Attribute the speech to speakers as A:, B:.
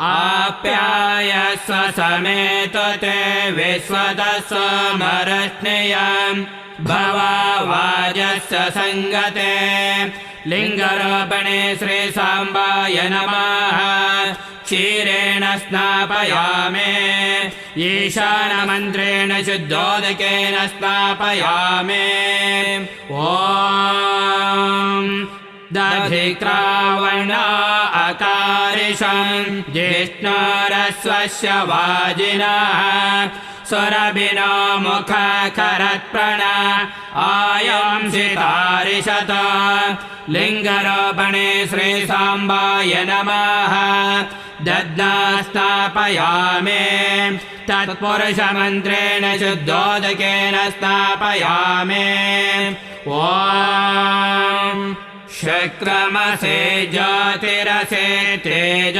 A: आप्यायस्व समेतते विश्वतस्वमरश्नियम् भवावाजस्य संगते लिंगरोपणे श्री सांबाय नमः क्षीरेण स्नापयामे ईशानमन्त्रेण शुद्धोदकेन स्नापयामे ॐ दधिक्रावणा अकारिषं जिष्णुरस्वस्य वाजिनः सुरभिनो मुखकरत्प्रण आयंसितारिषत लिंगरोपणे श्री सांबाय नमः दद्ना स्नापयामे तत्पुरुषमन्त्रेण शुद्धोदकेन स्नापयामे ॐ शुक्रमसे ज्योतिरसे तेज